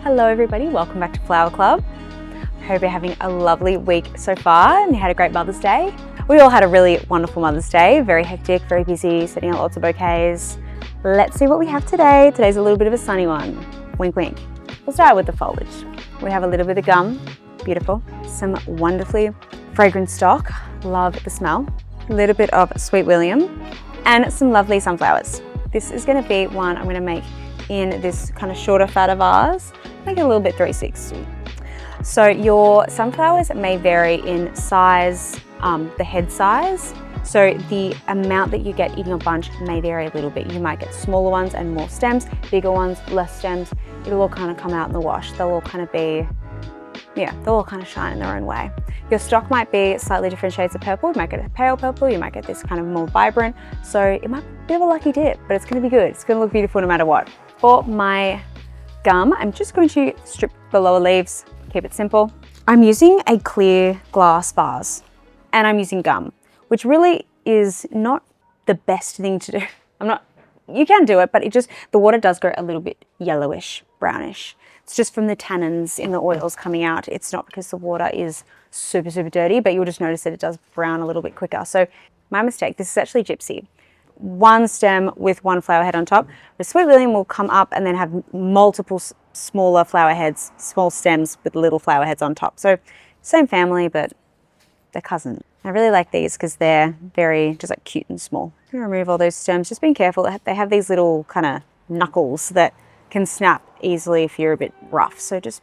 Hello everybody, welcome back to Flower Club. I hope you're having a lovely week so far and you had a great Mother's Day. We all had a really wonderful Mother's Day, very hectic, very busy, setting out lots of bouquets. Let's see what we have today. Today's a little bit of a sunny one, wink wink. We'll start with the foliage. We have a little bit of gum, beautiful. Some wonderfully fragrant stock, love the smell. A little bit of Sweet William and some lovely sunflowers. This is going to be one I'm going to make in this kind of shorter, fatter vase. Make it a little bit 360. So your sunflowers may vary in size, the head size. So the amount that you get in your bunch may vary a little bit. You might get smaller ones and more stems, bigger ones, less stems. It'll all kind of come out in the wash. They'll all kind of be, they'll all kind of shine in their own way. Your stock might be slightly different shades of purple. You might get a pale purple, you might get this kind of more vibrant. So it might be a bit of a lucky dip, but it's going to be good. It's going to look beautiful no matter what. For my gum, I'm just going to strip the lower leaves, keep it simple. I'm using a clear glass vase and I'm using gum, which really is not the best thing to do. You can do it, but the water does go a little bit yellowish, brownish. It's just from the tannins in the oils coming out. It's not because the water is super, super dirty, but you'll just notice that it does brown a little bit quicker. So my mistake, this is actually Gypsy. One stem with one flower head on top. The Sweet William will come up and then have multiple smaller flower heads, small stems with little flower heads on top. So same family, but they're cousins. I really like these because they're very just like cute and small. Remove all those stems. Just being careful. They have these little kind of knuckles that can snap easily if you're a bit rough. So just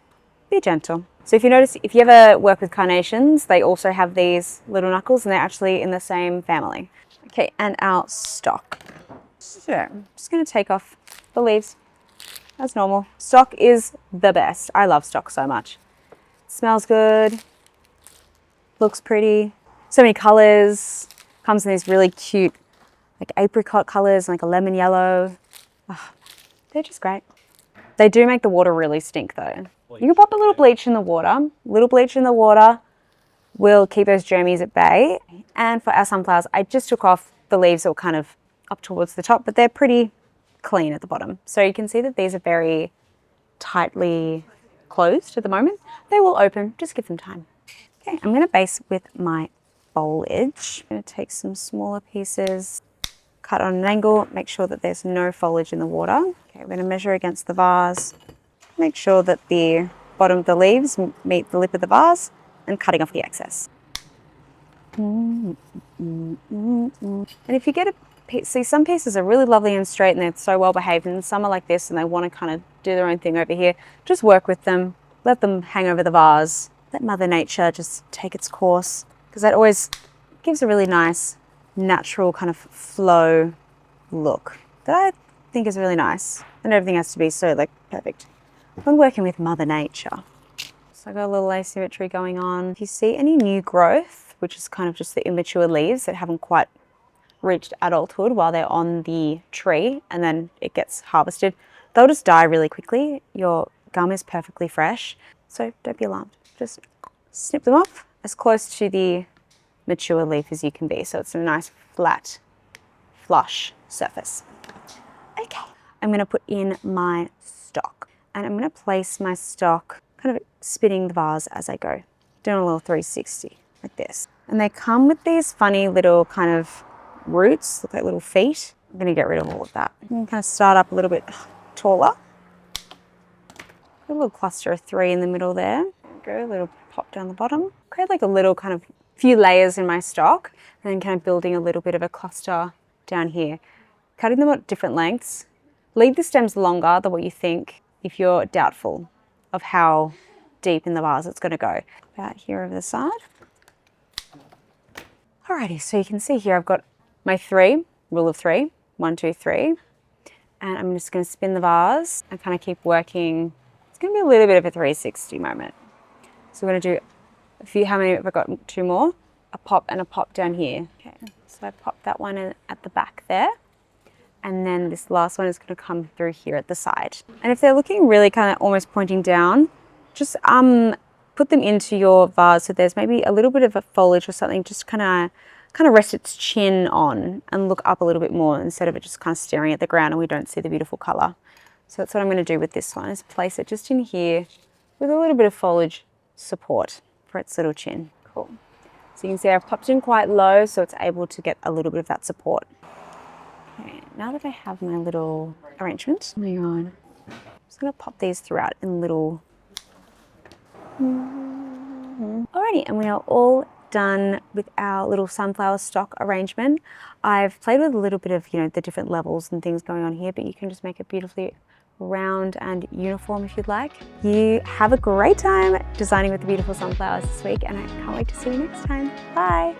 be gentle. So if you notice, if you ever work with carnations, they also have these little knuckles and they're actually in the same family. Okay, and our stock. So I'm just going to take off the leaves as normal. Stock is the best. I love stock so much. It smells good, looks pretty. So many colors. Comes in these really cute like apricot colors, like a lemon yellow. Oh, they're just great. They do make the water really stink though. You can pop a little bleach in the water. A little bleach in the water will keep those germies at bay. And for our sunflowers, I just took off the leaves that were kind of up towards the top, but they're pretty clean at the bottom. So you can see that these are very tightly closed at the moment. They will open, just give them time. Okay, I'm gonna base with my foliage. I'm gonna take some smaller pieces, cut on an angle, make sure that there's no foliage in the water. Okay, we're gonna measure against the vase, make sure that the bottom of the leaves meet the lip of the vase, and cutting off the excess. And if you get a piece, see some pieces are really lovely and straight and they're so well behaved, and some are like this and they want to kind of do their own thing over here. Just work with them, let them hang over the vase, let Mother Nature just take its course, because that always gives a really nice, natural kind of flow look that I think is really nice. And everything has to be so like perfect when working with Mother Nature. So I got a little asymmetry going on. If you see any new growth, which is kind of just the immature leaves that haven't quite reached adulthood while they're on the tree and then it gets harvested, they'll just die really quickly. Your gum is perfectly fresh, so don't be alarmed. Just snip them off as close to the mature leaf as you can be, so it's a nice flat, flush surface. Okay, I'm going to put in my stock and I'm going to place my stock kind of spinning the vase as I go, doing a little 360 like this. And they come with these funny little kind of roots, look like little feet. I'm going to get rid of all of that. I'm going to kind of start up a little bit taller. A little cluster of 3 in the middle there. Go a little pop down the bottom. Create like a little kind of few layers in my stock and then kind of building a little bit of a cluster down here. Cutting them at different lengths. Leave the stems longer than what you think if you're doubtful of how deep in the vase it's going to go. About here over the side. Alrighty, so you can see here I've got my 3, rule of 3, 1, 2, 3. And I'm just going to spin the vase and kind of keep working. It's going to be a little bit of a 360 moment. So we're going to do a few, how many have I got? 2 more? A pop and a pop down here. Okay, so I pop that one in at the back there. And then this last one is going to come through here at the side. And if they're looking really kind of almost pointing down, just put them into your vase so there's maybe a little bit of a foliage or something, just kind of rest its chin on and look up a little bit more instead of it just kind of staring at the ground and we don't see the beautiful color. So that's what I'm going to do with this one, is place it just in here with a little bit of foliage support for its little chin. Cool. So you can see I've popped in quite low so it's able to get a little bit of that support. Okay, now that I have my little arrangement, hang on, I'm just going to pop these throughout in little... Alrighty, and we are all done with our little sunflower stock arrangement. I've played with a little bit of, the different levels and things going on here, but you can just make it beautifully round and uniform if you'd like. You have a great time designing with the beautiful sunflowers this week, and I can't wait to see you next time. Bye.